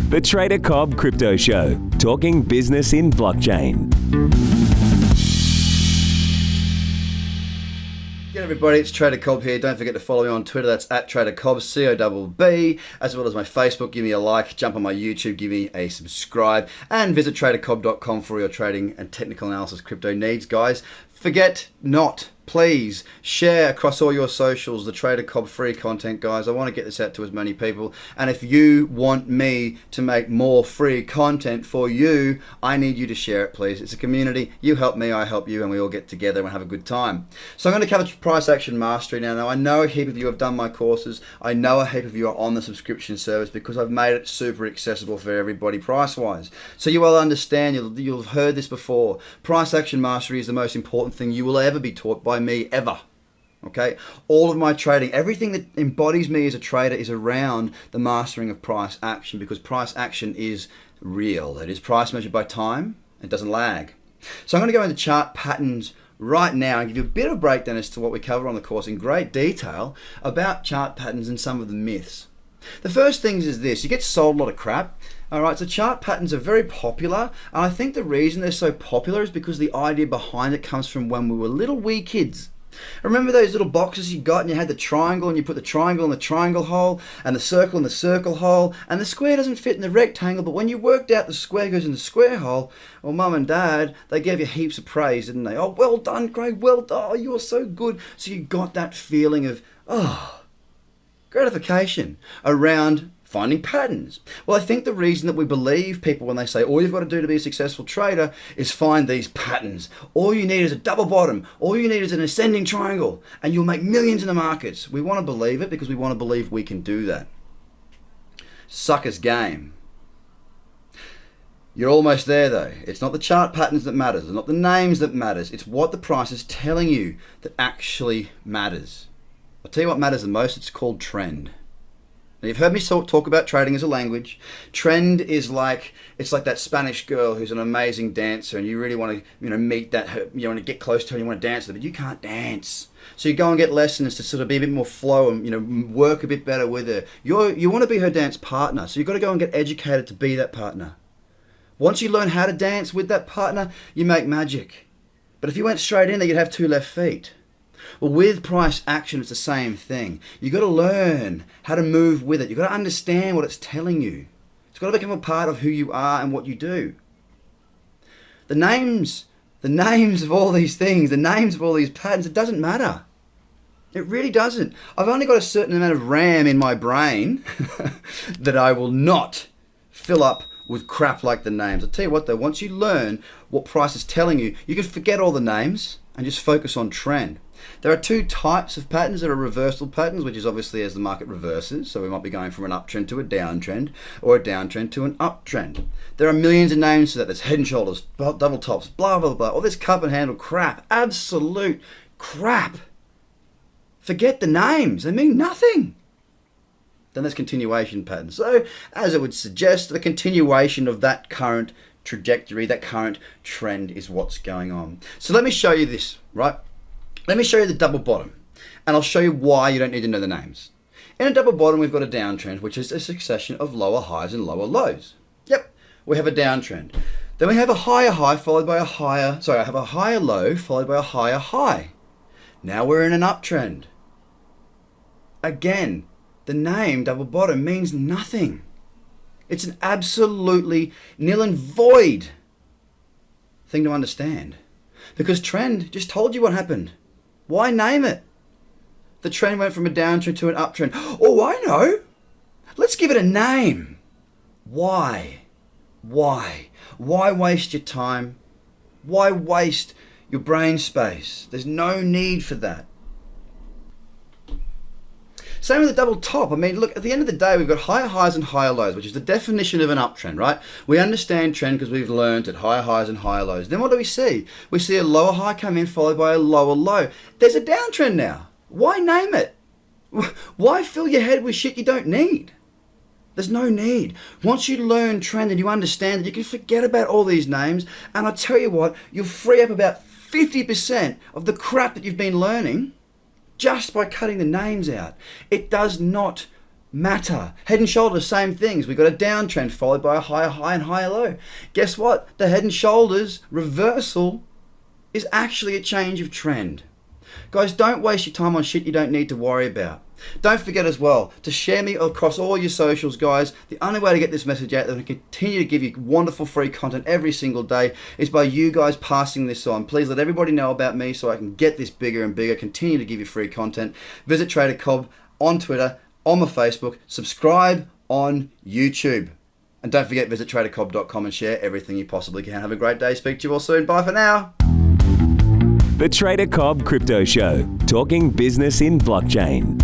The Trader Cobb Crypto Show, talking business in blockchain. G'day everybody, it's Trader Cobb here. Don't forget to follow me on Twitter, that's @TraderCobb, C-O-B-B, as well as my Facebook. Give me a like, jump on my YouTube, give me a subscribe, and visit tradercobb.com for your trading and technical analysis crypto needs, guys. Forget not, please, share across all your socials the Trader Cobb free content, guys. I want to get this out to as many people. And if you want me to make more free content for you, I need you to share it, please. It's a community. You help me, I help you, and we all get together and have a good time. So I'm going to cover price action mastery now. Now, I know a heap of you have done my courses. I know a heap of you are on the subscription service because I've made it super accessible for everybody price-wise. So you will understand, you'll have heard this before. Price action mastery is the most important thing you will ever be taught by me ever. Okay, all of my trading, everything that embodies me as a trader is around the mastering of price action, because price action is real. It is price measured by time. It doesn't lag. So I'm going to go into chart patterns right now and give you a bit of a breakdown as to what we cover on the course in great detail about chart patterns and some of the myths. The first thing is this: you get sold a lot of crap. Alright, so chart patterns are very popular, and I think the reason they're so popular is because the idea behind it comes from when we were little wee kids. Remember those little boxes you got and you had the triangle, and you put the triangle in the triangle hole and the circle in the circle hole, and the square doesn't fit in the rectangle, but when you worked out the square goes in the square hole, well, mum and dad, they gave you heaps of praise, didn't they? Oh, well done, Craig, well done, oh, you're so good. So you got that feeling of, gratification around finding patterns. Well, I think the reason that we believe people when they say all you've got to do to be a successful trader is find these patterns. All you need is a double bottom. All you need is an ascending triangle and you'll make millions in the markets. We want to believe it because we want to believe we can do that. Sucker's game. You're almost there though. It's not the chart patterns that matters. It's not the names that matters. It's what the price is telling you that actually matters. I'll tell you what matters the most. It's called trend. Now, you've heard me talk about trading as a language. Trend is like, it's like that Spanish girl who's an amazing dancer, and you really want to, meet that, you want to get close to her, and you want to dance with her, but you can't dance. So you go and get lessons to sort of be a bit more flow and, work a bit better with her. You want to be her dance partner, so you've got to go and get educated to be that partner. Once you learn how to dance with that partner, you make magic. But if you went straight in there, you'd have two left feet. Well, with price action, it's the same thing. You've got to learn how to move with it. You've got to understand what it's telling you. It's got to become a part of who you are and what you do. The names of all these things, the names of all these patterns, it doesn't matter. It really doesn't. I've only got a certain amount of RAM in my brain that I will not fill up with crap like the names. I'll tell you what though, once you learn what price is telling you, you can forget all the names and just focus on trend. There are two types of patterns. There are reversal patterns, which is obviously as the market reverses. So we might be going from an uptrend to a downtrend, or a downtrend to an uptrend. There are millions of names for that. There's head and shoulders, double tops, blah, blah, blah. All this cup and handle crap. Absolute crap. Forget the names. They mean nothing. Then there's continuation patterns. So, as it would suggest, the continuation of that current trajectory, that current trend is what's going on. So let me show you this, right? Let me show you the double bottom, and I'll show you why you don't need to know the names. In a double bottom, we've got a downtrend, which is a succession of lower highs and lower lows. Yep, we have a downtrend. Then we have a higher high followed by a higher, I have a higher low followed by a higher high. Now we're in an uptrend. Again, the name double bottom means nothing. It's an absolutely nil and void thing to understand, because trend just told you what happened. Why name it? The trend went from a downtrend to an uptrend. Oh, I know. Let's give it a name. Why? Why? Why waste your time? Why waste your brain space? There's no need for that. Same with the double top. I mean, look, at the end of the day, we've got higher highs and higher lows, which is the definition of an uptrend, right? We understand trend because we've learned at higher highs and higher lows. Then what do we see? We see a lower high come in followed by a lower low. There's a downtrend now. Why name it? Why fill your head with shit you don't need? There's no need. Once you learn trend and you understand it, you can forget about all these names, and I tell you what, you'll free up about 50% of the crap that you've been learning just by cutting the names out. It does not matter. Head and shoulders, same things. We've got a downtrend followed by a higher high and higher low. Guess what? The head and shoulders reversal is actually a change of trend. Guys, don't waste your time on shit you don't need to worry about. Don't forget as well to share me across all your socials, guys. The only way to get this message out there and continue to give you wonderful free content every single day is by you guys passing this on. Please let everybody know about me so I can get this bigger and bigger, continue to give you free content. Visit Trader Cobb on Twitter, on my Facebook, subscribe on YouTube. And don't forget, visit tradercobb.com and share everything you possibly can. Have a great day. Speak to you all soon. Bye for now. The Trader Cobb Crypto Show, talking business in blockchain.